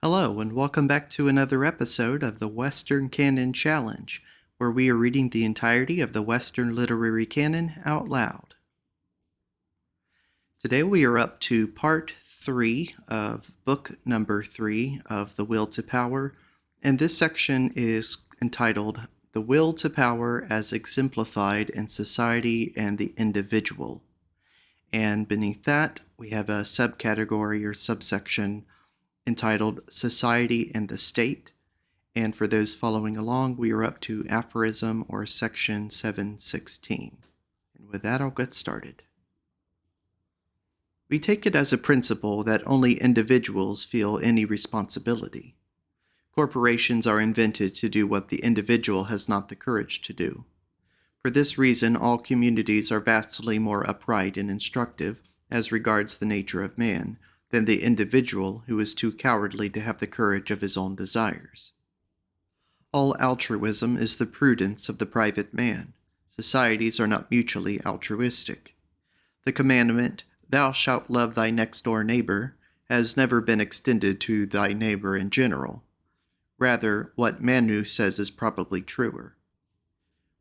Hello, and welcome back to another episode of the Western Canon Challenge, where we are reading the entirety of the Western literary canon out loud. Today we are up to part 3 of book number 3 of The Will to Power, and this section is entitled The Will to Power as Exemplified in Society and the Individual. And beneath that, we have a subcategory or subsection entitled Society and the State, and for those following along, we are up to Aphorism or section 716. And with that, I'll get started. We take it as a principle that only individuals feel any responsibility. Corporations are invented to do what the individual has not the courage to do. For this reason, all communities are vastly more upright and instructive as regards the nature of man than the individual who is too cowardly to have the courage of his own desires. All altruism is the prudence of the private man. Societies are not mutually altruistic. The commandment, "Thou shalt love thy next-door neighbor," has never been extended to thy neighbor in general. Rather, what Manu says is probably truer.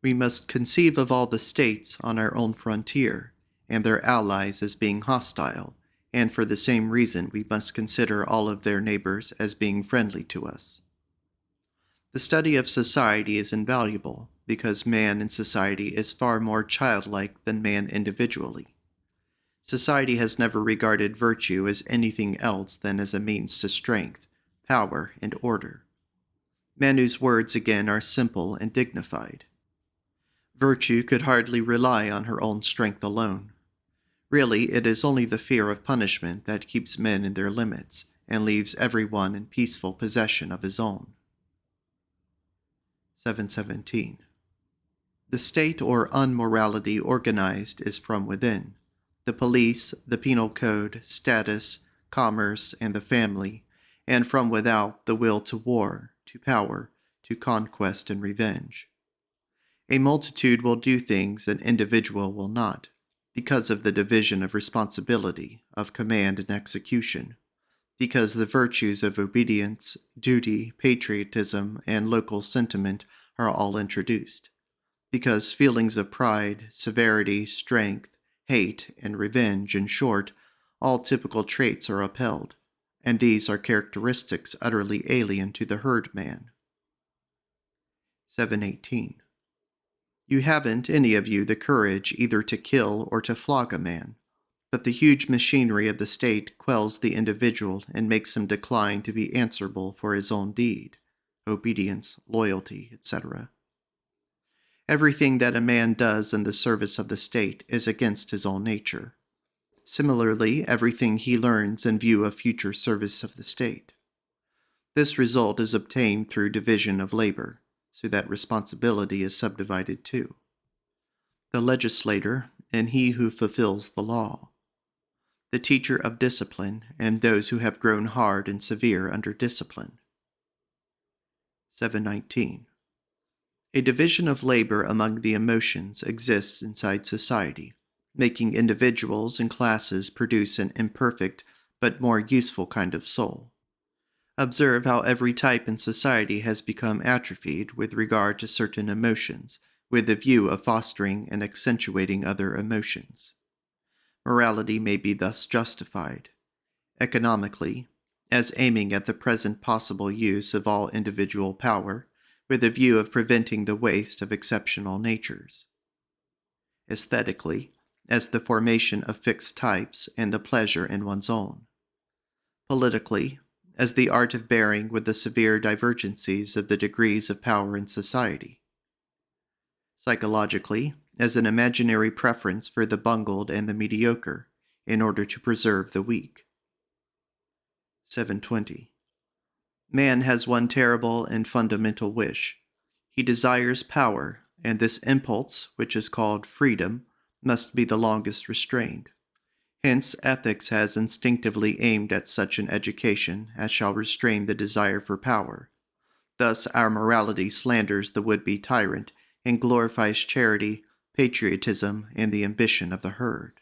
We must conceive of all the states on our own frontier, and their allies as being hostile, and for the same reason we must consider all of their neighbors as being friendly to us. The study of society is invaluable, because man in society is far more childlike than man individually. Society has never regarded virtue as anything else than as a means to strength, power, and order. Manu's words again are simple and dignified. Virtue could hardly rely on her own strength alone. Really, it is only the fear of punishment that keeps men in their limits, and leaves everyone in peaceful possession of his own. 717. The state or unmorality organized is from within. The police, the penal code, status, commerce, and the family, and from without the will to war, to power, to conquest and revenge. A multitude will do things an individual will not, because of the division of responsibility, of command and execution, because the virtues of obedience, duty, patriotism, and local sentiment are all introduced, because feelings of pride, severity, strength, hate, and revenge, in short, all typical traits are upheld, and these are characteristics utterly alien to the herd man. 718. You haven't, any of you, the courage either to kill or to flog a man, but the huge machinery of the state quells the individual and makes him decline to be answerable for his own deed, obedience, loyalty, etc. Everything that a man does in the service of the state is against his own nature. Similarly, everything he learns in view of future service of the state. This result is obtained through division of labor, so that responsibility is subdivided too. The legislator and he who fulfills the law. The teacher of discipline and those who have grown hard and severe under discipline. 719. A division of labor among the emotions exists inside society, making individuals and classes produce an imperfect but more useful kind of soul. Observe how every type in society has become atrophied with regard to certain emotions, with the view of fostering and accentuating other emotions. Morality may be thus justified, economically, as aiming at the present possible use of all individual power, with the view of preventing the waste of exceptional natures. Aesthetically, as the formation of fixed types and the pleasure in one's own. Politically, as the art of bearing with the severe divergencies of the degrees of power in society. Psychologically, as an imaginary preference for the bungled and the mediocre, in order to preserve the weak. 720. Man has one terrible and fundamental wish. He desires power, and this impulse, which is called freedom, must be the longest restrained. Hence, ethics has instinctively aimed at such an education as shall restrain the desire for power. Thus, our morality slanders the would-be tyrant and glorifies charity, patriotism, and the ambition of the herd.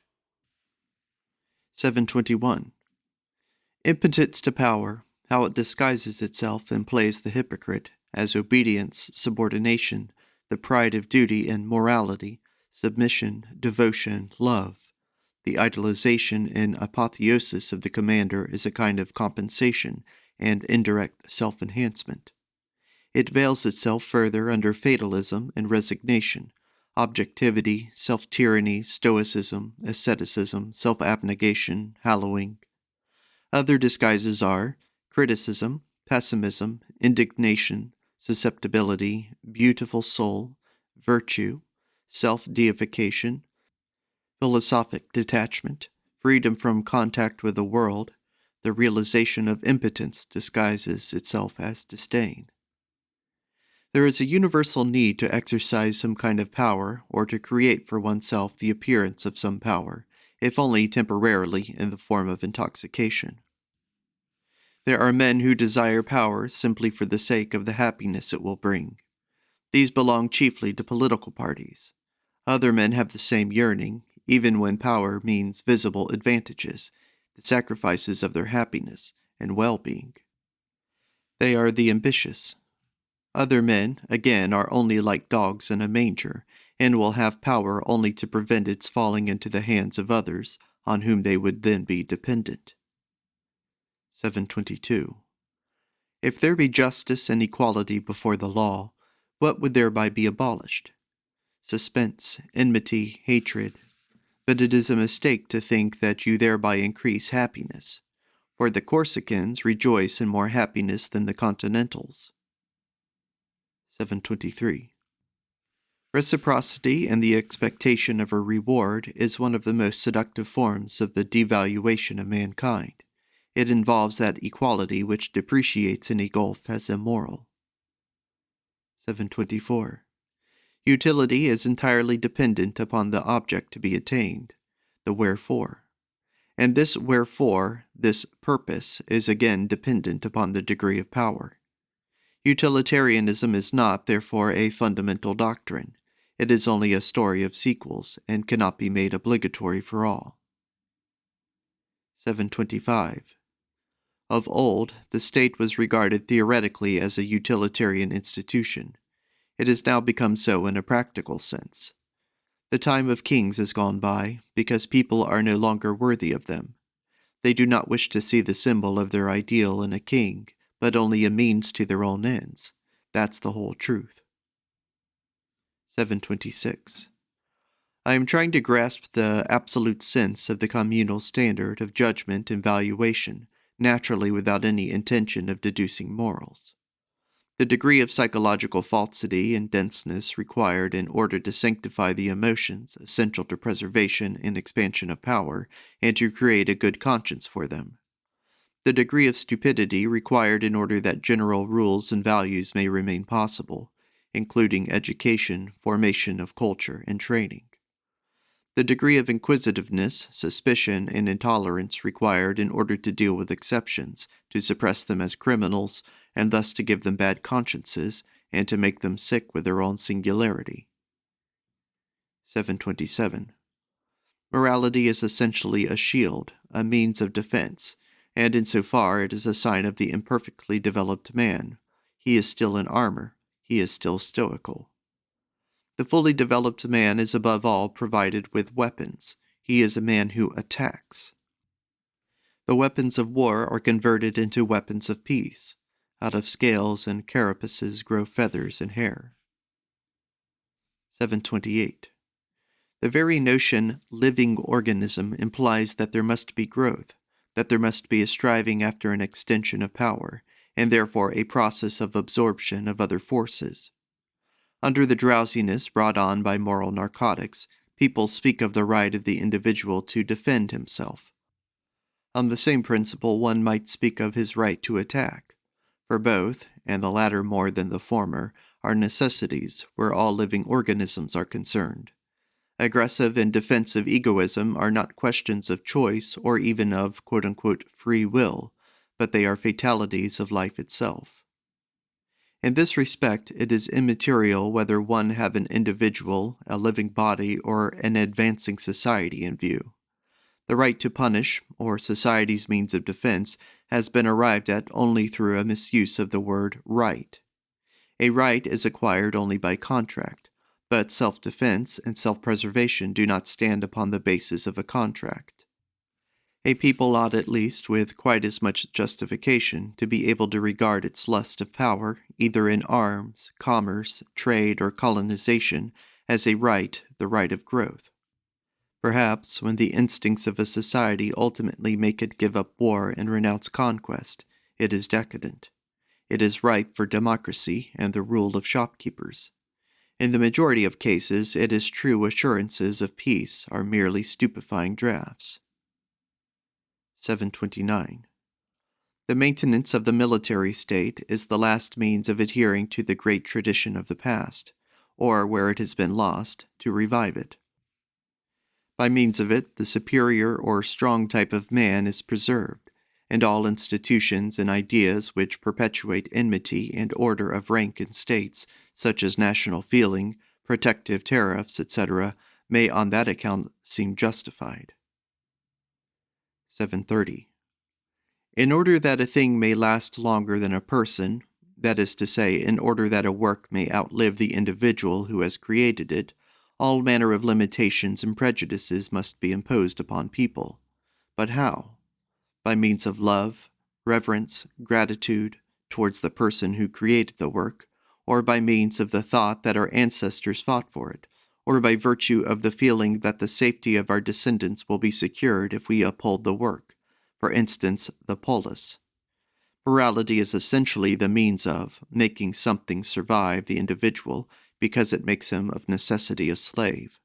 721. Impotence to power, how it disguises itself and plays the hypocrite as obedience, subordination, the pride of duty and morality, submission, devotion, love. The idolization and apotheosis of the commander is a kind of compensation and indirect self-enhancement. It veils itself further under fatalism and resignation, objectivity, self-tyranny, stoicism, asceticism, self-abnegation, hallowing. Other disguises are criticism, pessimism, indignation, susceptibility, beautiful soul, virtue, self-deification, philosophic detachment, freedom from contact with the world. The realization of impotence disguises itself as disdain. There is a universal need to exercise some kind of power or to create for oneself the appearance of some power, if only temporarily in the form of intoxication. There are men who desire power simply for the sake of the happiness it will bring. These belong chiefly to political parties. Other men have the same yearning, even when power means visible advantages, the sacrifices of their happiness and well-being. They are the ambitious. Other men, again, are only like dogs in a manger, and will have power only to prevent its falling into the hands of others, on whom they would then be dependent. 722. If there be justice and equality before the law, what would thereby be abolished? Suspense, enmity, hatred. But it is a mistake to think that you thereby increase happiness, for the Corsicans rejoice in more happiness than the Continentals. 723. Reciprocity and the expectation of a reward is one of the most seductive forms of the devaluation of mankind. It involves that equality which depreciates any gulf as immoral. 724. Utility is entirely dependent upon the object to be attained, the wherefore. And this wherefore, this purpose, is again dependent upon the degree of power. Utilitarianism is not, therefore, a fundamental doctrine. It is only a story of sequels, and cannot be made obligatory for all. 725. Of old, the state was regarded theoretically as a utilitarian institution. It has now become so in a practical sense. The time of kings has gone by, because people are no longer worthy of them. They do not wish to see the symbol of their ideal in a king, but only a means to their own ends. That's the whole truth. 726. I am trying to grasp the absolute sense of the communal standard of judgment and valuation, naturally without any intention of deducing morals. The degree of psychological falsity and denseness required in order to sanctify the emotions essential to preservation and expansion of power, and to create a good conscience for them. The degree of stupidity required in order that general rules and values may remain possible, including education, formation of culture, and training. The degree of inquisitiveness, suspicion, and intolerance required in order to deal with exceptions, to suppress them as criminals, and thus to give them bad consciences, and to make them sick with their own singularity. 727. Morality is essentially a shield, a means of defense, and insofar it is a sign of the imperfectly developed man. He is still in armor, he is still stoical. The fully developed man is above all provided with weapons. He is a man who attacks. The weapons of war are converted into weapons of peace. Out of scales and carapaces grow feathers and hair. 728. The very notion living organism implies that there must be growth, that there must be a striving after an extension of power, and therefore a process of absorption of other forces. Under the drowsiness brought on by moral narcotics, people speak of the right of the individual to defend himself. On the same principle, one might speak of his right to attack, for both, and the latter more than the former, are necessities where all living organisms are concerned. Aggressive and defensive egoism are not questions of choice or even of quote-unquote free will, but they are fatalities of life itself. In this respect, it is immaterial whether one have an individual, a living body, or an advancing society in view. The right to punish, or society's means of defense, has been arrived at only through a misuse of the word right. A right is acquired only by contract, but self-defense and self-preservation do not stand upon the basis of a contract. A people ought at least, with quite as much justification, to be able to regard its lust of power, either in arms, commerce, trade, or colonization, as a right, the right of growth. Perhaps, when the instincts of a society ultimately make it give up war and renounce conquest, it is decadent. It is ripe for democracy and the rule of shopkeepers. In the majority of cases, it is true assurances of peace are merely stupefying drafts. 729. The maintenance of the military state is the last means of adhering to the great tradition of the past, or, where it has been lost, to revive it. By means of it, the superior or strong type of man is preserved, and all institutions and ideas which perpetuate enmity and order of rank in states, such as national feeling, protective tariffs, etc., may on that account seem justified. 730. In order that a thing may last longer than a person, that is to say, in order that a work may outlive the individual who has created it, all manner of limitations and prejudices must be imposed upon people. But how? By means of love, reverence, gratitude towards the person who created the work, or by means of the thought that our ancestors fought for it, or by virtue of the feeling that the safety of our descendants will be secured if we uphold the work, for instance, the polis. Morality is essentially the means of making something survive the individual because it makes him of necessity a slave.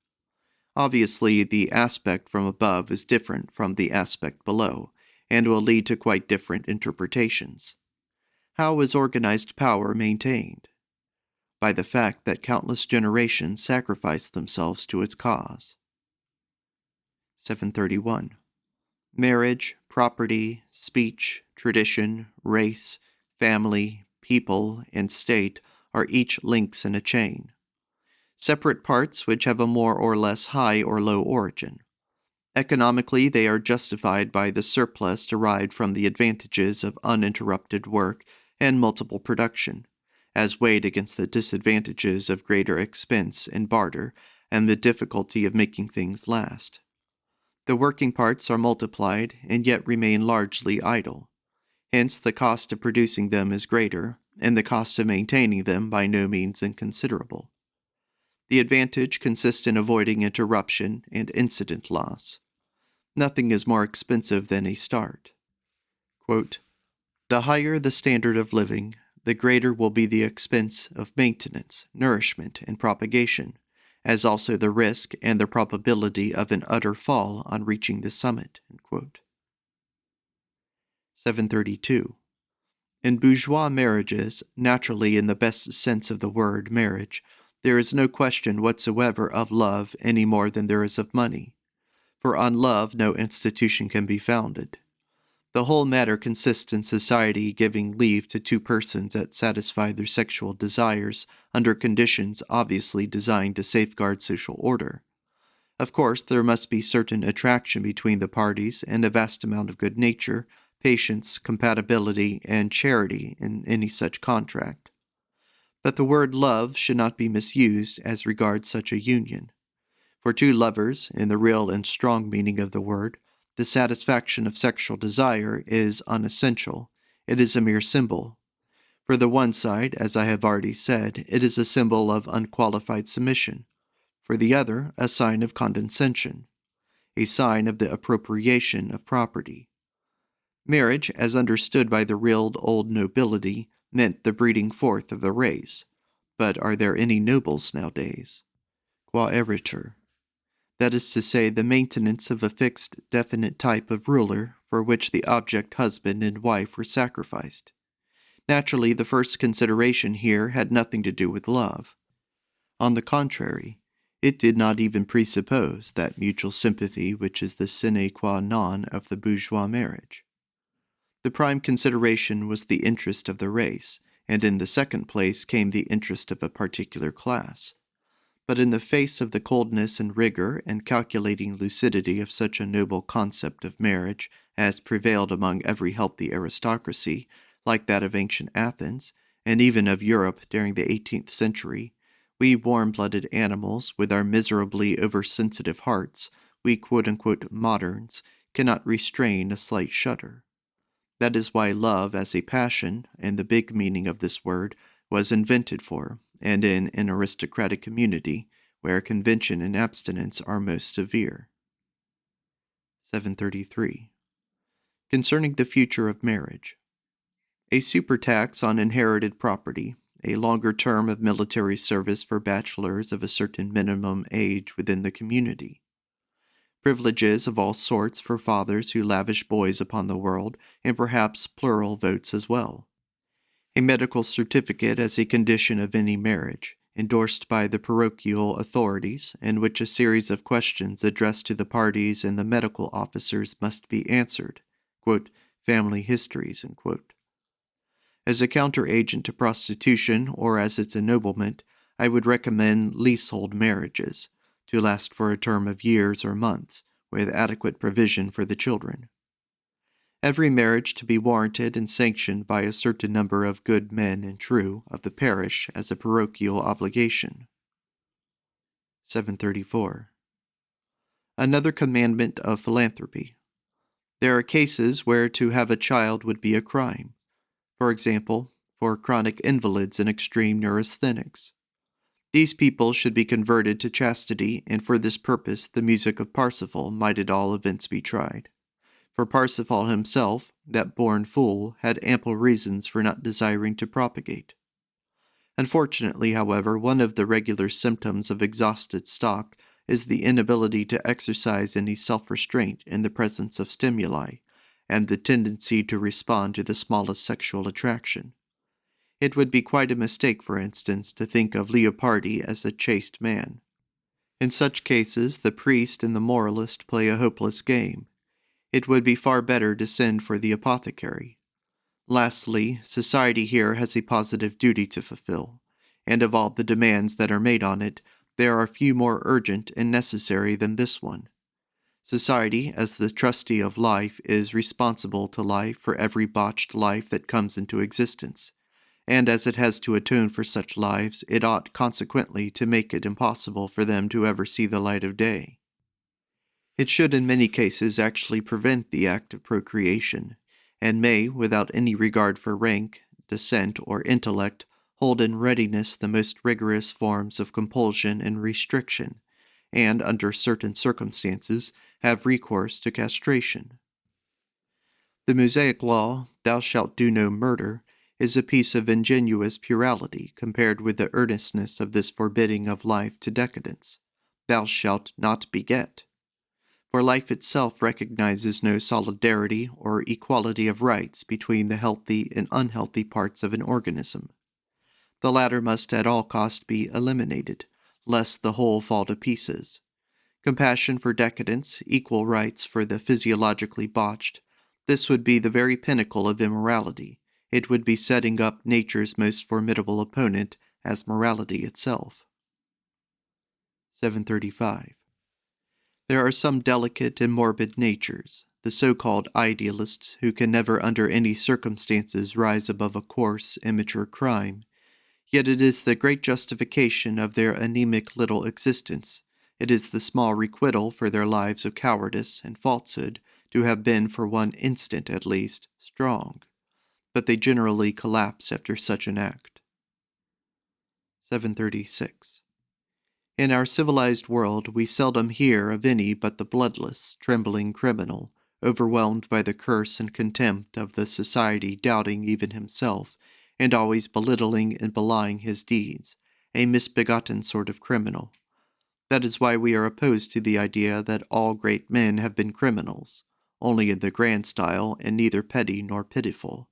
Obviously, the aspect from above is different from the aspect below, and will lead to quite different interpretations. How is organized power maintained? By the fact that countless generations sacrifice themselves to its cause. 731. Marriage, property, speech, tradition, race, family, people, and state are each links in a chain. Separate parts which have a more or less high or low origin. Economically, they are justified by the surplus derived from the advantages of uninterrupted work and multiple production, as weighed against the disadvantages of greater expense and barter and the difficulty of making things last. The working parts are multiplied and yet remain largely idle. Hence, the cost of producing them is greater, and the cost of maintaining them by no means inconsiderable. The advantage consists in avoiding interruption and incident loss. Nothing is more expensive than a start. Quote, the higher the standard of living, the greater will be the expense of maintenance, nourishment, and propagation, as also the risk and the probability of an utter fall on reaching the summit. 732. In bourgeois marriages, naturally in the best sense of the word marriage, there is no question whatsoever of love any more than there is of money, for on love no institution can be founded. The whole matter consists in society giving leave to two persons that satisfy their sexual desires under conditions obviously designed to safeguard social order. Of course, there must be certain attraction between the parties and a vast amount of good nature, patience, compatibility, and charity in any such contract. But the word love should not be misused as regards such a union. For two lovers, in the real and strong meaning of the word, the satisfaction of sexual desire is unessential. It is a mere symbol. For the one side, as I have already said, it is a symbol of unqualified submission. For the other, a sign of condescension, a sign of the appropriation of property. Marriage, as understood by the real old nobility, meant the breeding forth of the race. But are there any nobles nowadays? Qua eritur. That is to say, the maintenance of a fixed, definite type of ruler for which the object husband and wife were sacrificed. Naturally, the first consideration here had nothing to do with love. On the contrary, it did not even presuppose that mutual sympathy which is the sine qua non of the bourgeois marriage. The prime consideration was the interest of the race, and in the second place came the interest of a particular class. But in the face of the coldness and rigor and calculating lucidity of such a noble concept of marriage as prevailed among every healthy aristocracy, like that of ancient Athens, and even of Europe during the 18th century, we warm-blooded animals, with our miserably oversensitive hearts, we quote-unquote moderns, cannot restrain a slight shudder. That is why love as a passion, and the big meaning of this word, was invented for, and in an aristocratic community, where convention and abstinence are most severe. 733. Concerning the future of marriage. A supertax on inherited property, a longer term of military service for bachelors of a certain minimum age within the community. Privileges of all sorts for fathers who lavish boys upon the world, and perhaps plural votes as well. A medical certificate as a condition of any marriage, endorsed by the parochial authorities, in which a series of questions addressed to the parties and the medical officers must be answered, quote, family histories, unquote. As a counter-agent to prostitution, or as its ennoblement, I would recommend leasehold marriages, to last for a term of years or months, with adequate provision for the children. Every marriage to be warranted and sanctioned by a certain number of good men and true of the parish as a parochial obligation. 734. Another commandment of philanthropy. There are cases where to have a child would be a crime. For example, for chronic invalids and extreme neurasthenics. These people should be converted to chastity, and for this purpose the music of Parsifal might at all events be tried. For Parsifal himself, that born fool, had ample reasons for not desiring to propagate. Unfortunately, however, one of the regular symptoms of exhausted stock is the inability to exercise any self-restraint in the presence of stimuli, and the tendency to respond to the smallest sexual attraction. It would be quite a mistake, for instance, to think of Leopardi as a chaste man. In such cases, the priest and the moralist play a hopeless game. It would be far better to send for the apothecary. Lastly, society here has a positive duty to fulfill, and of all the demands that are made on it, there are few more urgent and necessary than this one. Society, as the trustee of life, is responsible to life for every botched life that comes into existence, and as it has to atone for such lives, it ought consequently to make it impossible for them to ever see the light of day. It should in many cases actually prevent the act of procreation, and may, without any regard for rank, descent, or intellect, hold in readiness the most rigorous forms of compulsion and restriction, and, under certain circumstances, have recourse to castration. The Mosaic law, "Thou shalt do no murder," is a piece of ingenuous purality compared with the earnestness of this forbidding of life to decadence. "Thou shalt not beget." For life itself recognizes no solidarity or equality of rights between the healthy and unhealthy parts of an organism. The latter must at all cost be eliminated, lest the whole fall to pieces. Compassion for decadence, equal rights for the physiologically botched, this would be the very pinnacle of immorality. It would be setting up nature's most formidable opponent as morality itself. 735. There are some delicate and morbid natures, the so-called idealists, who can never under any circumstances rise above a coarse, immature crime. Yet it is the great justification of their anemic little existence. It is the small requital for their lives of cowardice and falsehood to have been, for one instant at least, strong. But they generally collapse after such an act. 736. In our civilized world, we seldom hear of any but the bloodless, trembling criminal, overwhelmed by the curse and contempt of the society, doubting even himself, and always belittling and belying his deeds, a misbegotten sort of criminal. That is why we are opposed to the idea that all great men have been criminals, only in the grand style and neither petty nor pitiful.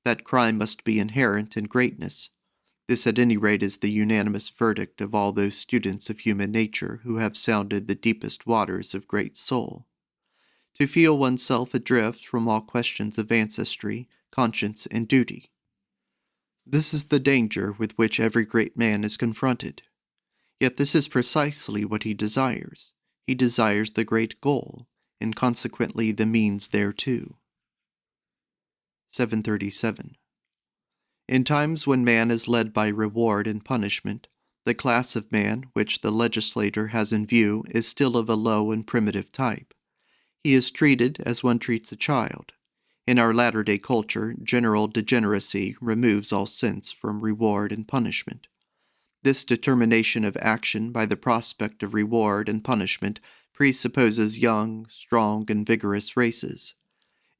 That crime must be inherent in greatness. This at any rate is the unanimous verdict of all those students of human nature who have sounded the deepest waters of great soul. To feel oneself adrift from all questions of ancestry, conscience, and duty. This is the danger with which every great man is confronted. Yet this is precisely what he desires. He desires the great goal, and consequently the means thereto. 737. In times when man is led by reward and punishment, the class of man which the legislator has in view is still of a low and primitive type. He is treated as one treats a child. In our latter-day culture, general degeneracy removes all sense from reward and punishment. This determination of action by the prospect of reward and punishment presupposes young, strong, and vigorous races.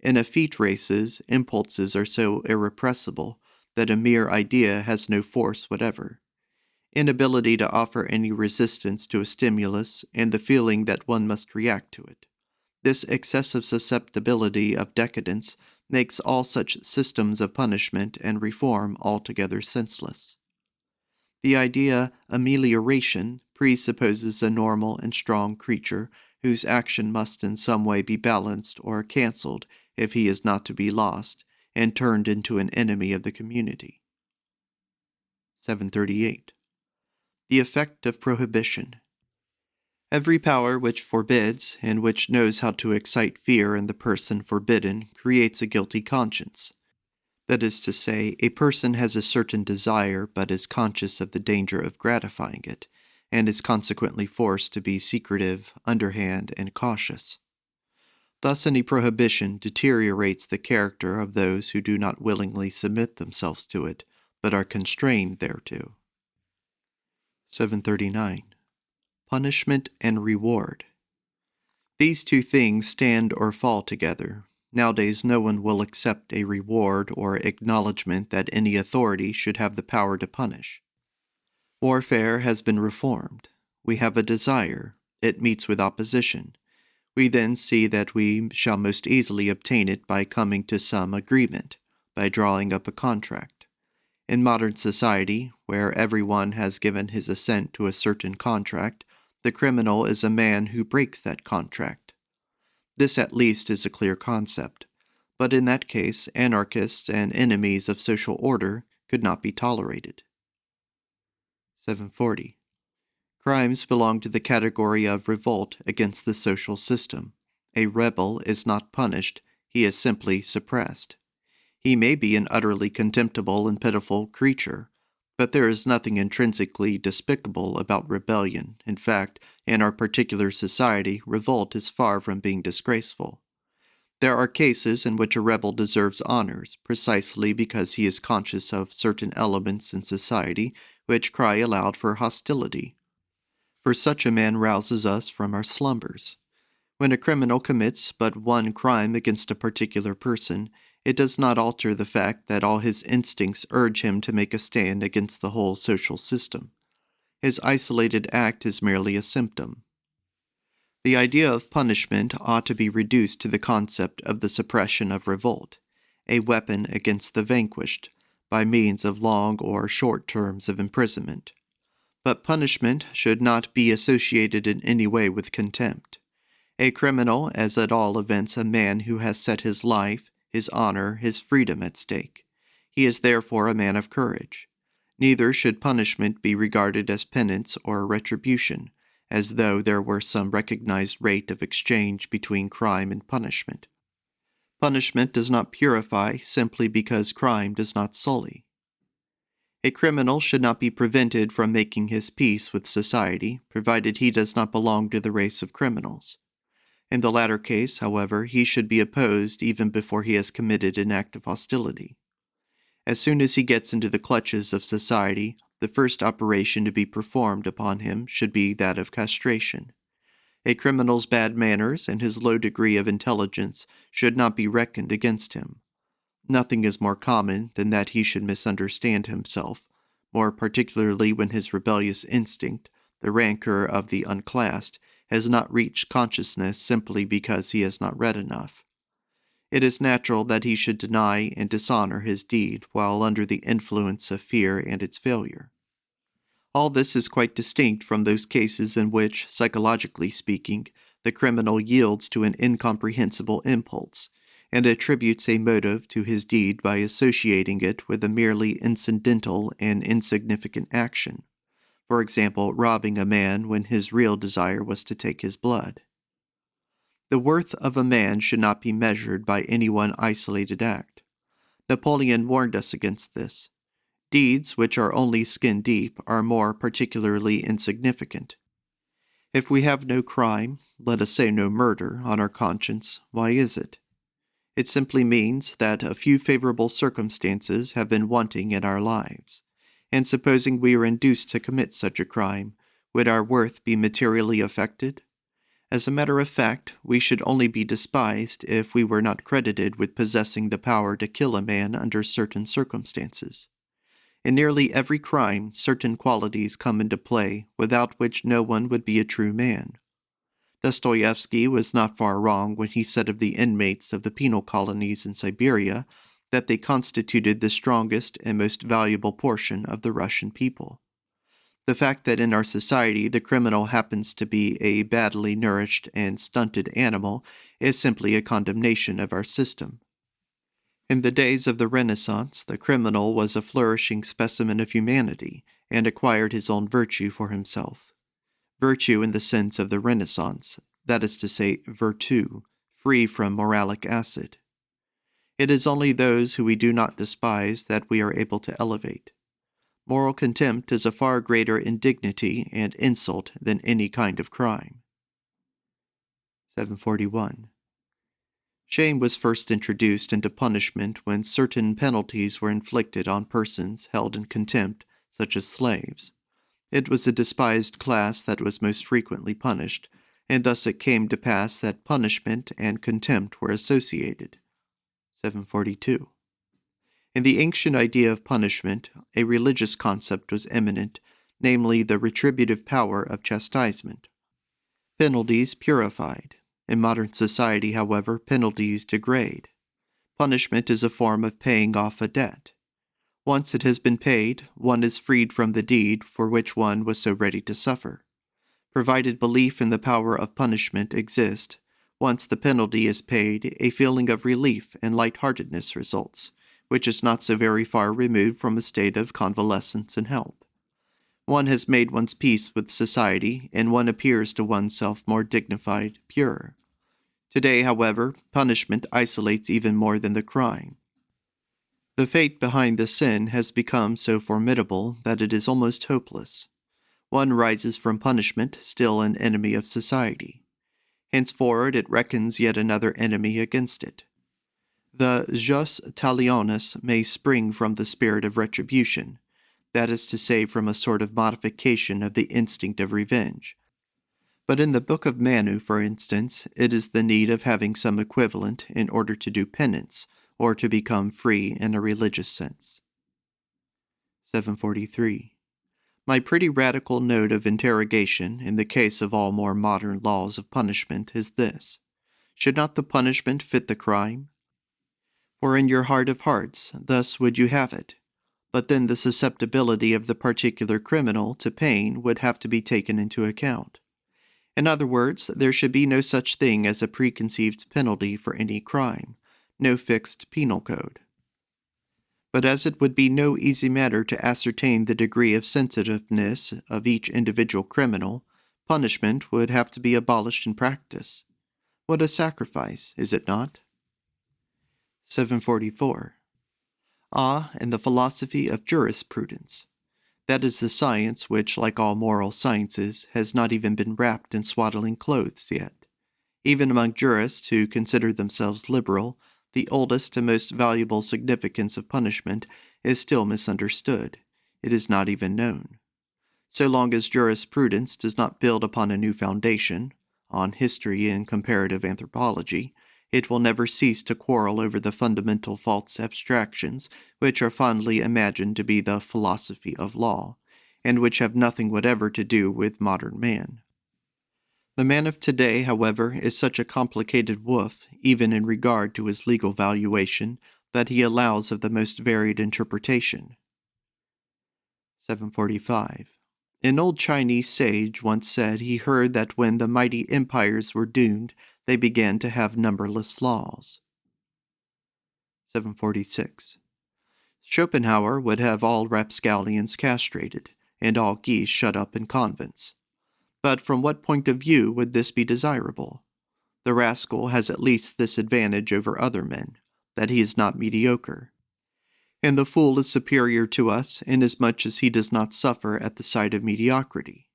In effete races, impulses are so irrepressible that a mere idea has no force whatever. Inability to offer any resistance to a stimulus, and the feeling that one must react to it. This excessive susceptibility of decadence makes all such systems of punishment and reform altogether senseless. The idea amelioration presupposes a normal and strong creature whose action must in some way be balanced or cancelled if he is not to be lost, and turned into an enemy of the community. 738. The effect of prohibition. Every power which forbids, and which knows how to excite fear in the person forbidden, creates a guilty conscience. That is to say, a person has a certain desire, but is conscious of the danger of gratifying it, and is consequently forced to be secretive, underhand, and cautious. Thus any prohibition deteriorates the character of those who do not willingly submit themselves to it, but are constrained thereto. 739. Punishment and reward. These two things stand or fall together. Nowadays no one will accept a reward or acknowledgement that any authority should have the power to punish. Warfare has been reformed. We have a desire. It meets with opposition. We then see that we shall most easily obtain it by coming to some agreement, by drawing up a contract. In modern society, where everyone has given his assent to a certain contract, the criminal is a man who breaks that contract. This at least is a clear concept, but in that case anarchists and enemies of social order could not be tolerated. 740. Crimes belong to the category of revolt against the social system. A rebel is not punished, he is simply suppressed. He may be an utterly contemptible and pitiful creature, but there is nothing intrinsically despicable about rebellion. In fact, in our particular society, revolt is far from being disgraceful. There are cases in which a rebel deserves honors, precisely because he is conscious of certain elements in society which cry aloud for hostility. For such a man rouses us from our slumbers. When a criminal commits but one crime against a particular person, it does not alter the fact that all his instincts urge him to make a stand against the whole social system. His isolated act is merely a symptom. The idea of punishment ought to be reduced to the concept of the suppression of revolt, a weapon against the vanquished, by means of long or short terms of imprisonment. But punishment should not be associated in any way with contempt. A criminal, as at all events a man who has set his life, his honor, his freedom at stake. He is therefore a man of courage. Neither should punishment be regarded as penance or retribution, as though there were some recognized rate of exchange between crime and punishment. Punishment does not purify simply because crime does not sully. A criminal should not be prevented from making his peace with society, provided he does not belong to the race of criminals. In the latter case, however, he should be opposed even before he has committed an act of hostility. As soon as he gets into the clutches of society, the first operation to be performed upon him should be that of castration. A criminal's bad manners and his low degree of intelligence should not be reckoned against him. Nothing is more common than that he should misunderstand himself, more particularly when his rebellious instinct, the rancor of the unclassed, has not reached consciousness simply because he has not read enough. It is natural that he should deny and dishonor his deed while under the influence of fear and its failure. All this is quite distinct from those cases in which, psychologically speaking, the criminal yields to an incomprehensible impulse, and attributes a motive to his deed by associating it with a merely incidental and insignificant action. for example, robbing a man when his real desire was to take his blood. The worth of a man should not be measured by any one isolated act. Napoleon warned us against this. Deeds which are only skin deep are more particularly insignificant. If we have no crime, let us say no murder, on our conscience, why is it? It simply means that a few favorable circumstances have been wanting in our lives, and supposing we were induced to commit such a crime, would our worth be materially affected? As a matter of fact, we should only be despised if we were not credited with possessing the power to kill a man under certain circumstances. In nearly every crime, certain qualities come into play without which no one would be a true man. Dostoevsky was not far wrong when he said of the inmates of the penal colonies in Siberia that they constituted the strongest and most valuable portion of the Russian people. The fact that in our society the criminal happens to be a badly nourished and stunted animal is simply a condemnation of our system. In the days of the Renaissance, the criminal was a flourishing specimen of humanity and acquired his own virtue for himself. Virtue in the sense of the Renaissance, that is to say, virtu, free from moralic acid. It is only those who we do not despise that we are able to elevate. Moral contempt is a far greater indignity and insult than any kind of crime. 741. Shame was first introduced into punishment when certain penalties were inflicted on persons held in contempt, such as slaves. It was a despised class that was most frequently punished, and thus it came to pass that punishment and contempt were associated. 742. In the ancient idea of punishment, a religious concept was eminent, namely the retributive power of chastisement. Penalties purified. In modern society, however, penalties degrade. Punishment is a form of paying off a debt. Once it has been paid, one is freed from the deed for which one was so ready to suffer. Provided belief in the power of punishment exists, once the penalty is paid, a feeling of relief and lightheartedness results, which is not so very far removed from a state of convalescence and health. One has made one's peace with society, and one appears to oneself more dignified, pure. Today, however, punishment isolates even more than the crime. The fate behind the sin has become so formidable that it is almost hopeless. One rises from punishment, still an enemy of society. Henceforward it reckons yet another enemy against it. The jus talionis may spring from the spirit of retribution, that is to say, from a sort of modification of the instinct of revenge. But in the Book of Manu, for instance, it is the need of having some equivalent in order to do penance, or to become free in a religious sense. 743. My pretty radical note of interrogation in the case of all more modern laws of punishment is this: should not the punishment fit the crime? For in your heart of hearts, thus would you have it. But then the susceptibility of the particular criminal to pain would have to be taken into account. In other words, there should be no such thing as a preconceived penalty for any crime, no fixed penal code. But as it would be no easy matter to ascertain the degree of sensitiveness of each individual criminal, punishment would have to be abolished in practice. What a sacrifice, is it not? 744. And the philosophy of jurisprudence. That is the science which, like all moral sciences, has not even been wrapped in swaddling clothes yet. Even among jurists who consider themselves liberal, the oldest and most valuable significance of punishment is still misunderstood. It is not even known. So long as jurisprudence does not build upon a new foundation, on history and comparative anthropology, it will never cease to quarrel over the fundamental false abstractions which are fondly imagined to be the philosophy of law, and which have nothing whatever to do with modern man. The man of today, however, is such a complicated woof, even in regard to his legal valuation, that he allows of the most varied interpretation. 745. An old Chinese sage once said he heard that when the mighty empires were doomed, they began to have numberless laws. 746. Schopenhauer would have all rapscallions castrated, and all geese shut up in convents. But from what point of view would this be desirable? The rascal has at least this advantage over other men, that he is not mediocre. And the fool is superior to us inasmuch as he does not suffer at the sight of mediocrity.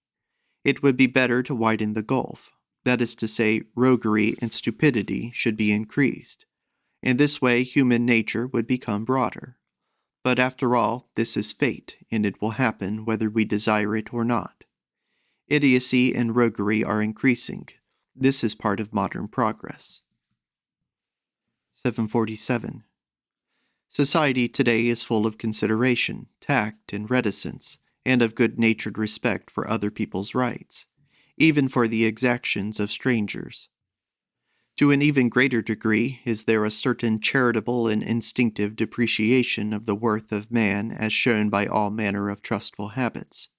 It would be better to widen the gulf, that is to say, roguery and stupidity should be increased. In this way human nature would become broader. But after all, this is fate, and it will happen whether we desire it or not. Idiocy and roguery are increasing. This is part of modern progress. 747. Society today is full of consideration, tact, and reticence, and of good-natured respect for other people's rights, even for the exactions of strangers. To an even greater degree is there a certain charitable and instinctive depreciation of the worth of man as shown by all manner of trustful habits.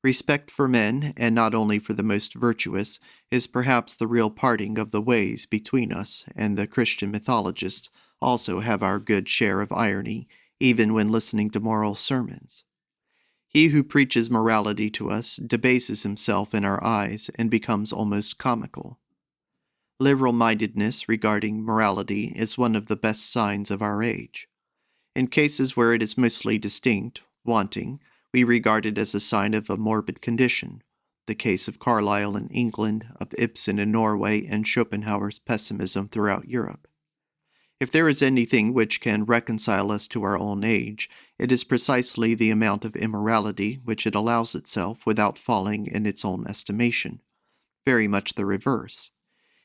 Respect for men, and not only for the most virtuous, is perhaps the real parting of the ways between us, and the Christian mythologists also have our good share of irony, even when listening to moral sermons. He who preaches morality to us debases himself in our eyes and becomes almost comical. Liberal-mindedness regarding morality is one of the best signs of our age. In cases where it is mostly distinct, wanting, we regard it as a sign of a morbid condition, the case of Carlyle in England, of Ibsen in Norway, and Schopenhauer's pessimism throughout Europe. If there is anything which can reconcile us to our own age, it is precisely the amount of immorality which it allows itself without falling in its own estimation. Very much the reverse.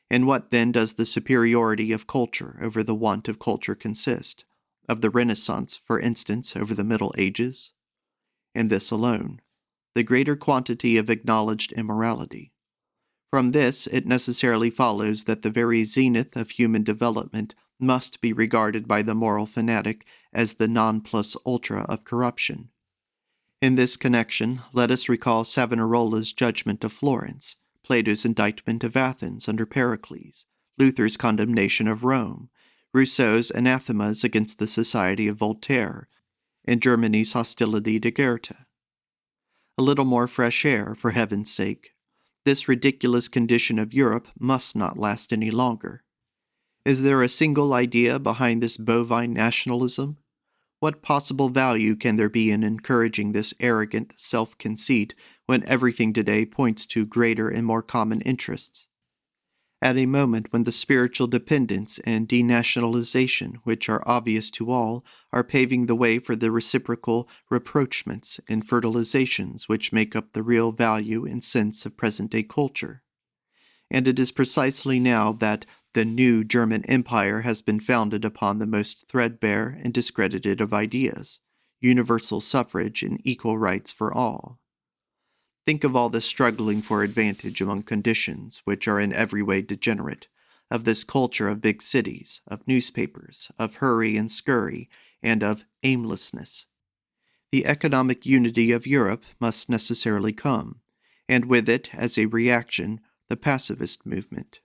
In what then does the superiority of culture over the want of culture consist? Of the Renaissance, for instance, over the Middle Ages? In this alone, the greater quantity of acknowledged immorality. From this it necessarily follows that the very zenith of human development must be regarded by the moral fanatic as the non plus ultra of corruption. In this connection, let us recall Savonarola's judgment of Florence, Plato's indictment of Athens under Pericles, Luther's condemnation of Rome, Rousseau's anathemas against the society of Voltaire, and Germany's hostility to Goethe. A little more fresh air, for heaven's sake. This ridiculous condition of Europe must not last any longer. Is there a single idea behind this bovine nationalism? What possible value can there be in encouraging this arrogant self-conceit when everything today points to greater and more common interests? At a moment when the spiritual dependence and denationalization, which are obvious to all, are paving the way for the reciprocal rapprochements and fertilizations which make up the real value and sense of present-day culture. And it is precisely now that the new German Empire has been founded upon the most threadbare and discredited of ideas, universal suffrage and equal rights for all. Think of all this struggling for advantage among conditions which are in every way degenerate, of this culture of big cities, of newspapers, of hurry and scurry, and of aimlessness. The economic unity of Europe must necessarily come, and with it, as a reaction, the pacifist movement.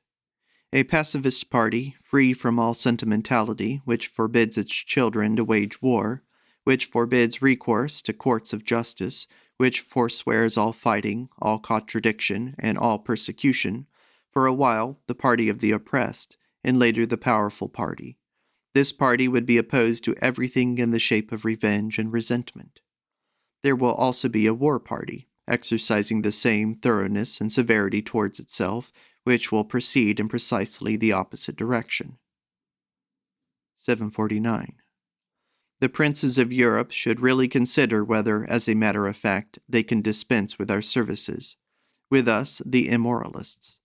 A pacifist party, free from all sentimentality, which forbids its children to wage war, which forbids recourse to courts of justice, which forswears all fighting, all contradiction, and all persecution, for a while the party of the oppressed, and later the powerful party. This party would be opposed to everything in the shape of revenge and resentment. There will also be a war party, exercising the same thoroughness and severity towards itself, which will proceed in precisely the opposite direction. 749. The princes of Europe should really consider whether, as a matter of fact, they can dispense with our services, with us, the immoralists.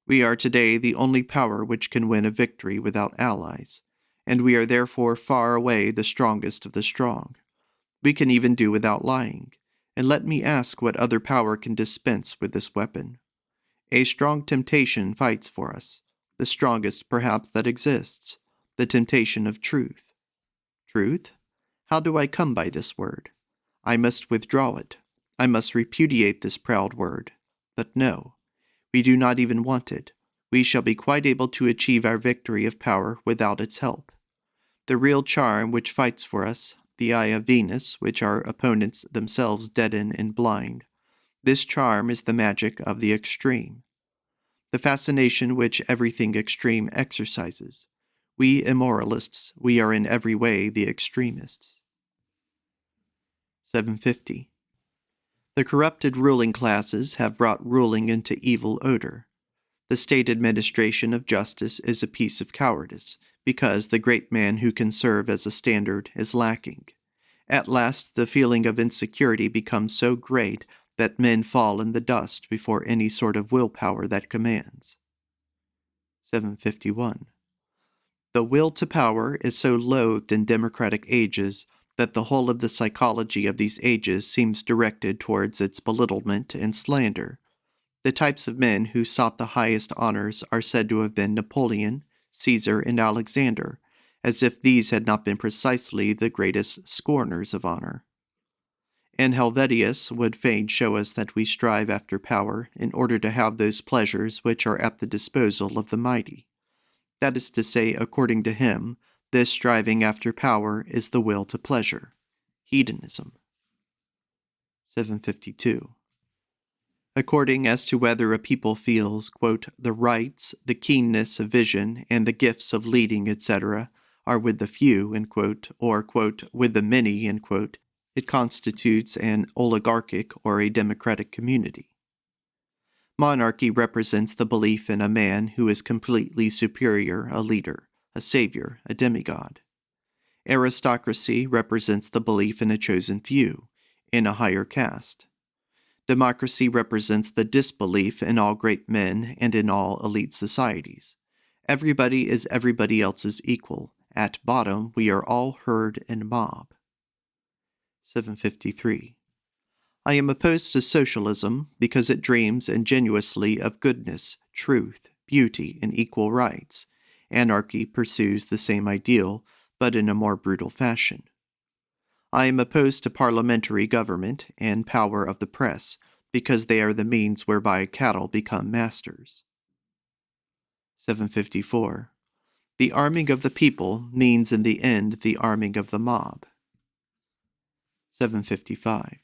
We are today the only power which can win a victory without allies, and we are therefore far away the strongest of the strong. We can even do without lying, and let me ask what other power can dispense with this weapon. A strong temptation fights for us, the strongest perhaps that exists, the temptation of truth. Truth? How do I come by this word? I must withdraw it. I must repudiate this proud word. But no, we do not even want it. We shall be quite able to achieve our victory of power without its help. The real charm which fights for us, the eye of Venus, which our opponents themselves deaden and blind. This charm is the magic of the extreme, the fascination which everything extreme exercises. We immoralists, we are in every way the extremists. 750. The corrupted ruling classes have brought ruling into evil odor. The state administration of justice is a piece of cowardice, because the great man who can serve as a standard is lacking. At last the feeling of insecurity becomes so great that men fall in the dust before any sort of willpower that commands. 751. The will to power is so loathed in democratic ages that the whole of the psychology of these ages seems directed towards its belittlement and slander. The types of men who sought the highest honors are said to have been Napoleon, Caesar, and Alexander, as if these had not been precisely the greatest scorners of honor. And Helvetius would fain show us that we strive after power in order to have those pleasures which are at the disposal of the mighty. That is to say, according to him, this striving after power is the will to pleasure, hedonism. 752. According as to whether a people feels, quote, the rights, the keenness of vision, and the gifts of leading, etc., are with the few, end quote, or, quote, with the many, end quote, it constitutes an oligarchic or a democratic community. Monarchy represents the belief in a man who is completely superior, a leader, a savior, a demigod. Aristocracy represents the belief in a chosen few, in a higher caste. Democracy represents the disbelief in all great men and in all elite societies. Everybody is everybody else's equal. At bottom, we are all herd and mob. 753. I am opposed to socialism because it dreams ingenuously of goodness, truth, beauty, and equal rights. Anarchy pursues the same ideal, but in a more brutal fashion. I am opposed to parliamentary government and power of the press, because they are the means whereby cattle become masters. 754. The arming of the people means in the end the arming of the mob. 755.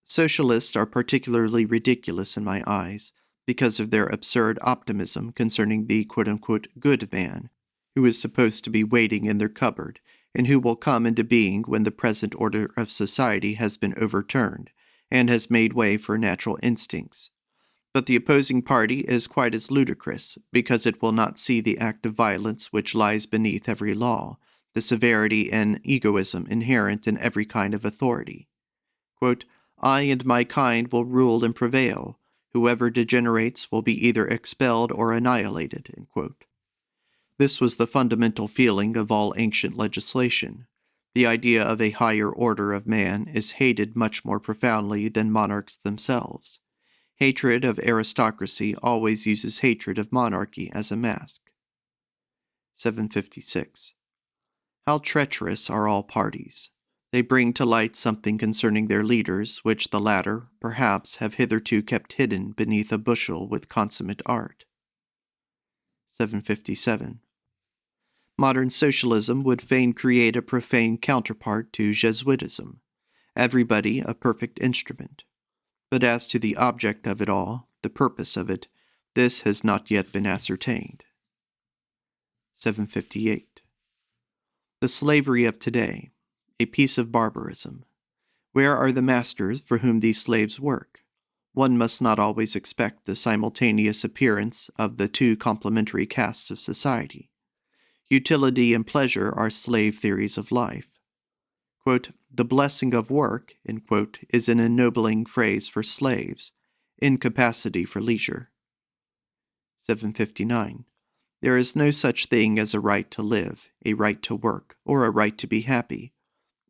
Socialists are particularly ridiculous in my eyes because of their absurd optimism concerning the quote-unquote good man, who is supposed to be waiting in their cupboard, and who will come into being when the present order of society has been overturned, and has made way for natural instincts. But the opposing party is quite as ludicrous, because it will not see the act of violence which lies beneath every law, the severity and egoism inherent in every kind of authority. Quote, I and my kind will rule and prevail. Whoever degenerates will be either expelled or annihilated. End quote. This was the fundamental feeling of all ancient legislation. The idea of a higher order of man is hated much more profoundly than monarchs themselves. Hatred of aristocracy always uses hatred of monarchy as a mask. 756. How treacherous are all parties! They bring to light something concerning their leaders, which the latter, perhaps, have hitherto kept hidden beneath a bushel with consummate art. 757. Modern socialism would fain create a profane counterpart to Jesuitism, everybody a perfect instrument. But as to the object of it all, the purpose of it, this has not yet been ascertained. 758. The slavery of today, a piece of barbarism. Where are the masters for whom these slaves work? One must not always expect the simultaneous appearance of the two complementary castes of society. Utility and pleasure are slave theories of life. Quote, the blessing of work, end quote, is an ennobling phrase for slaves, incapacity for leisure. 759. There is no such thing as a right to live, a right to work, or a right to be happy.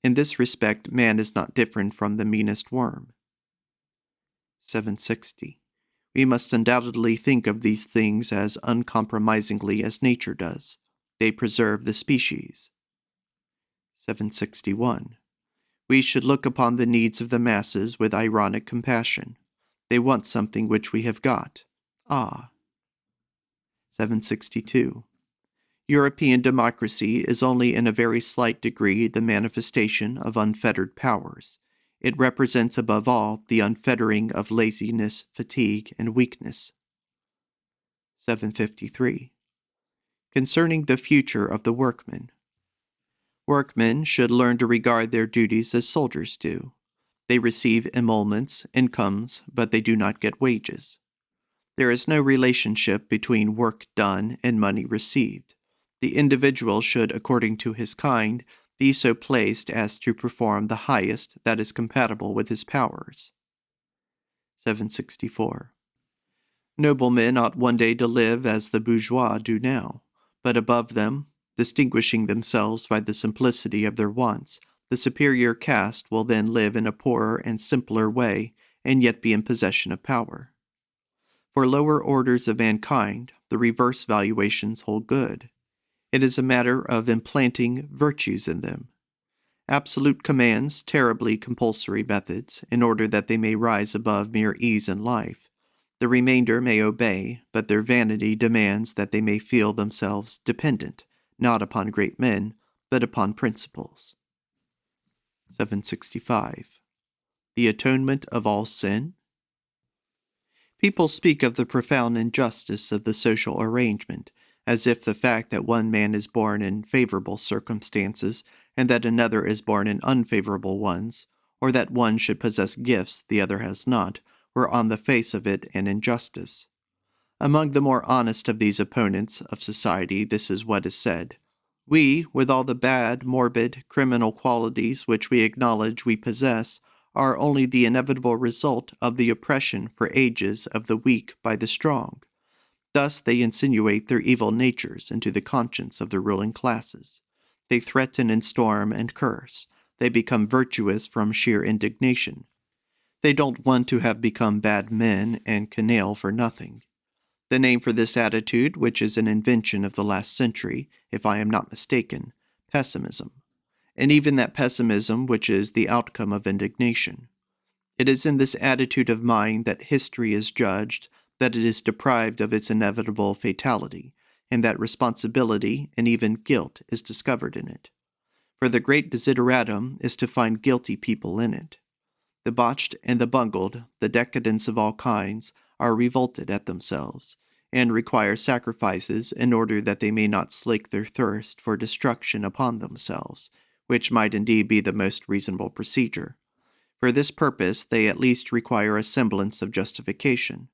In this respect, man is not different from the meanest worm. 760. We must undoubtedly think of these things as uncompromisingly as nature does. They preserve the species. 761. We should look upon the needs of the masses with ironic compassion. They want something which we have got. Ah. 762. European democracy is only in a very slight degree the manifestation of unfettered powers. It represents above all the unfettering of laziness, fatigue, and weakness. 753. Concerning the future of the workman. Workmen should learn to regard their duties as soldiers do. They receive emoluments, incomes, but they do not get wages. There is no relationship between work done and money received. The individual should, according to his kind, be so placed as to perform the highest that is compatible with his powers. 764. Noblemen ought one day to live as the bourgeois do now, but above them, distinguishing themselves by the simplicity of their wants, the superior caste will then live in a poorer and simpler way, and yet be in possession of power. For lower orders of mankind, the reverse valuations hold good. It is a matter of implanting virtues in them. Absolute commands terribly compulsory methods, in order that they may rise above mere ease in life. The remainder may obey, but their vanity demands that they may feel themselves dependent, not upon great men, but upon principles. 765. The atonement of all sin? People speak of the profound injustice of the social arrangement, as if the fact that one man is born in favorable circumstances and that another is born in unfavorable ones, or that one should possess gifts the other has not, were on the face of it an injustice. Among the more honest of these opponents of society, this is what is said. We, with all the bad, morbid, criminal qualities which we acknowledge we possess, are only the inevitable result of the oppression for ages of the weak by the strong. Thus they insinuate their evil natures into the conscience of the ruling classes. They threaten and storm and curse. They become virtuous from sheer indignation. They don't want to have become bad men and canaille for nothing. The name for this attitude, which is an invention of the last century, if I am not mistaken, pessimism. And even that pessimism which is the outcome of indignation. It is in this attitude of mind that history is judged, that it is deprived of its inevitable fatality, and that responsibility and even guilt is discovered in it. For the great desideratum is to find guilty people in it. The botched and the bungled, the decadents of all kinds, are revolted at themselves, and require sacrifices in order that they may not slake their thirst for destruction upon themselves, which might indeed be the most reasonable procedure. For this purpose they at least require a semblance of justification,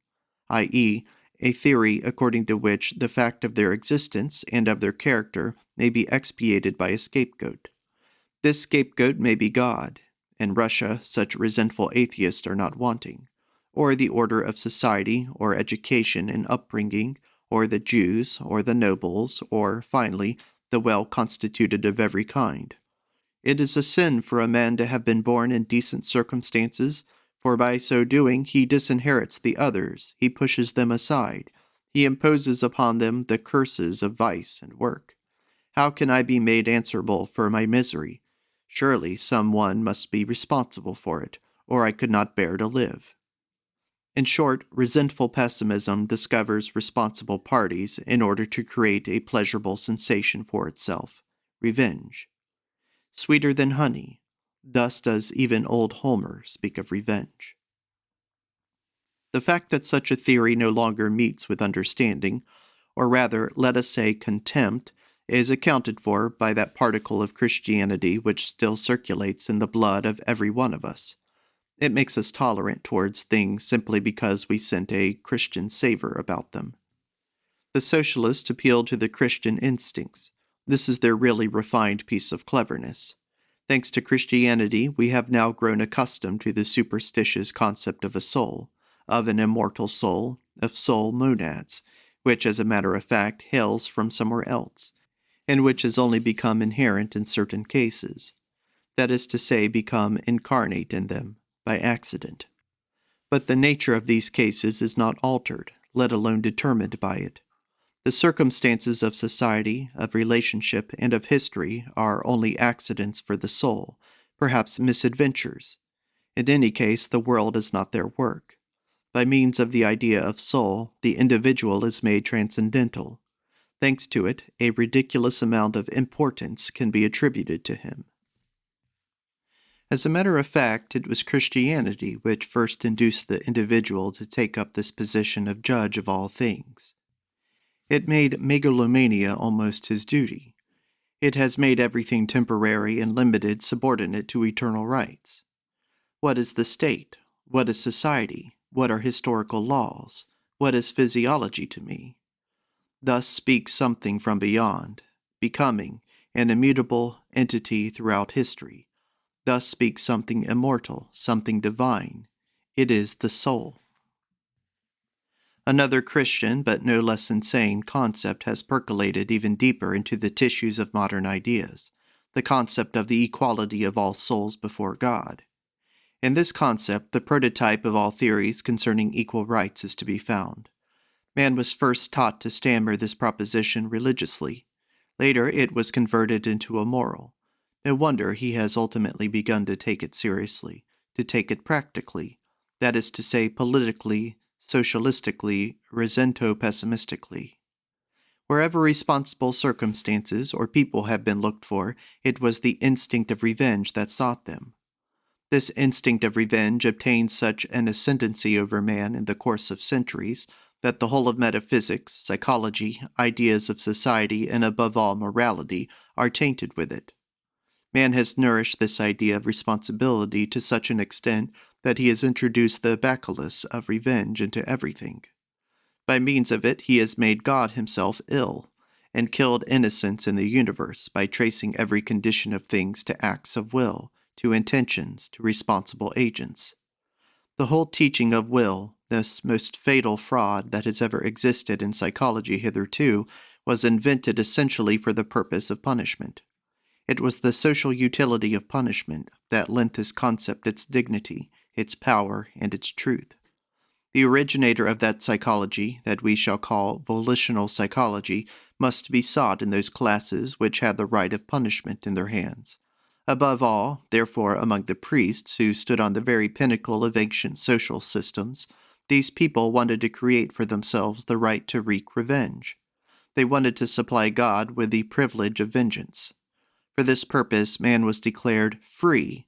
i.e., a theory according to which the fact of their existence and of their character may be expiated by a scapegoat. This scapegoat may be God. In Russia, such resentful atheists are not wanting, or the order of society, or education and upbringing, or the Jews, or the nobles, or, finally, the well-constituted of every kind. It is a sin for a man to have been born in decent circumstances, for by so doing he disinherits the others, he pushes them aside, he imposes upon them the curses of vice and work. How can I be made answerable for my misery? Surely some one must be responsible for it, or I could not bear to live. In short, resentful pessimism discovers responsible parties in order to create a pleasurable sensation for itself, revenge. Sweeter than honey, thus does even old Homer speak of revenge. The fact that such a theory no longer meets with understanding, or rather, let us say contempt, is accounted for by that particle of Christianity which still circulates in the blood of every one of us. It makes us tolerant towards things simply because we scent a Christian savor about them. The socialists appeal to the Christian instincts. This is their really refined piece of cleverness. Thanks to Christianity, we have now grown accustomed to the superstitious concept of a soul, of an immortal soul, of soul monads, which, as a matter of fact, hails from somewhere else, and which has only become inherent in certain cases. That is to say, become incarnate in them, by accident. But the nature of these cases is not altered, let alone determined by it. The circumstances of society, of relationship, and of history are only accidents for the soul, perhaps misadventures. In any case, the world is not their work. By means of the idea of soul, the individual is made transcendental. Thanks to it, a ridiculous amount of importance can be attributed to him. As a matter of fact, it was Christianity which first induced the individual to take up this position of judge of all things. It made megalomania almost his duty. It has made everything temporary and limited subordinate to eternal rights. What is the state? What is society? What are historical laws? What is physiology to me? Thus speaks something from beyond, becoming an immutable entity throughout history. Thus speaks something immortal, something divine. It is the soul. Another Christian, but no less insane, concept has percolated even deeper into the tissues of modern ideas, the concept of the equality of all souls before God. In this concept, the prototype of all theories concerning equal rights is to be found. Man was first taught to stammer this proposition religiously. Later, it was converted into a moral. No wonder he has ultimately begun to take it seriously, to take it practically, that is to say, politically, socialistically, resento-pessimistically. Wherever responsible circumstances or people have been looked for, it was the instinct of revenge that sought them. This instinct of revenge obtained such an ascendancy over man in the course of centuries that the whole of metaphysics, psychology, ideas of society, and above all morality are tainted with it. Man has nourished this idea of responsibility to such an extent that he has introduced the bacillus of revenge into everything. By means of it, he has made God himself ill, and killed innocence in the universe by tracing every condition of things to acts of will, to intentions, to responsible agents. The whole teaching of will, this most fatal fraud that has ever existed in psychology hitherto, was invented essentially for the purpose of punishment. It was the social utility of punishment that lent this concept its dignity, its power, and its truth. The originator of that psychology, that we shall call volitional psychology, must be sought in those classes which had the right of punishment in their hands. Above all, therefore, among the priests who stood on the very pinnacle of ancient social systems, these people wanted to create for themselves the right to wreak revenge. They wanted to supply God with the privilege of vengeance. For this purpose, man was declared free.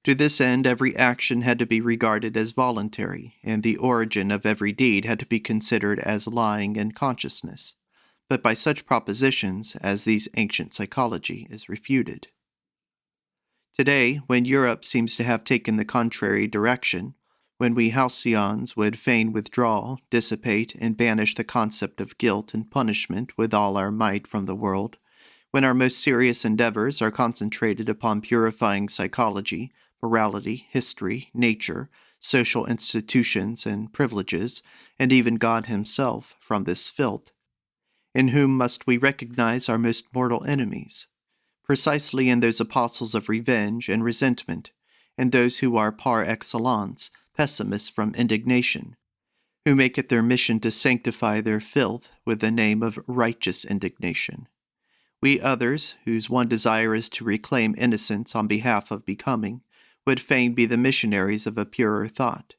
To this end, every action had to be regarded as voluntary, and the origin of every deed had to be considered as lying in consciousness, but by such propositions as these ancient psychology is refuted. Today, when Europe seems to have taken the contrary direction, when we halcyons would fain withdraw, dissipate, and banish the concept of guilt and punishment with all our might from the world, when our most serious endeavors are concentrated upon purifying psychology, morality, history, nature, social institutions and privileges, and even God himself from this filth, in whom must we recognize our most mortal enemies? Precisely in those apostles of revenge and resentment, and those who are par excellence pessimists from indignation, who make it their mission to sanctify their filth with the name of righteous indignation. We others, whose one desire is to reclaim innocence on behalf of becoming, would fain be the missionaries of a purer thought,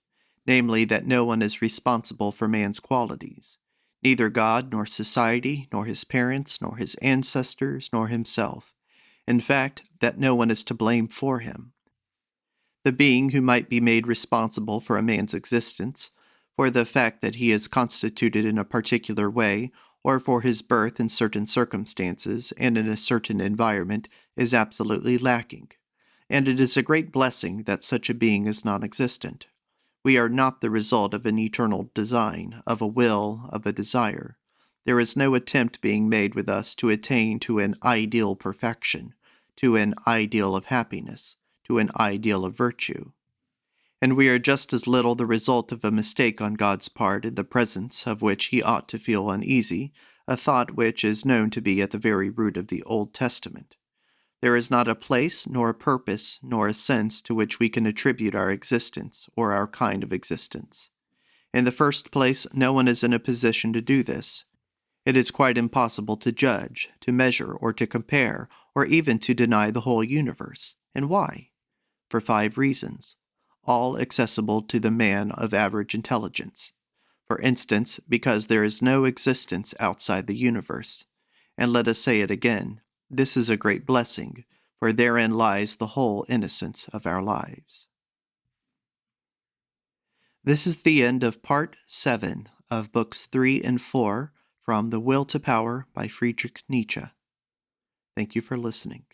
namely that no one is responsible for man's qualities, neither God, nor society, nor his parents, nor his ancestors, nor himself. In fact, that no one is to blame for him. The being who might be made responsible for a man's existence, for the fact that he is constituted in a particular way, or for his birth in certain circumstances and in a certain environment, is absolutely lacking, and it is a great blessing that such a being is non-existent. We are not the result of an eternal design, of a will, of a desire. There is no attempt being made with us to attain to an ideal perfection, to an ideal of happiness, to an ideal of virtue. And we are just as little the result of a mistake on God's part in the presence of which he ought to feel uneasy, a thought which is known to be at the very root of the Old Testament. There is not a place, nor a purpose, nor a sense to which we can attribute our existence, or our kind of existence. In the first place, no one is in a position to do this. It is quite impossible to judge, to measure, or to compare, or even to deny the whole universe. And why? For 5 reasons, all accessible to the man of average intelligence. For instance, because there is no existence outside the universe. And let us say it again, this is a great blessing, for therein lies the whole innocence of our lives. This is the end of Part 7 of Books 3 and 4 from The Will to Power by Friedrich Nietzsche. Thank you for listening.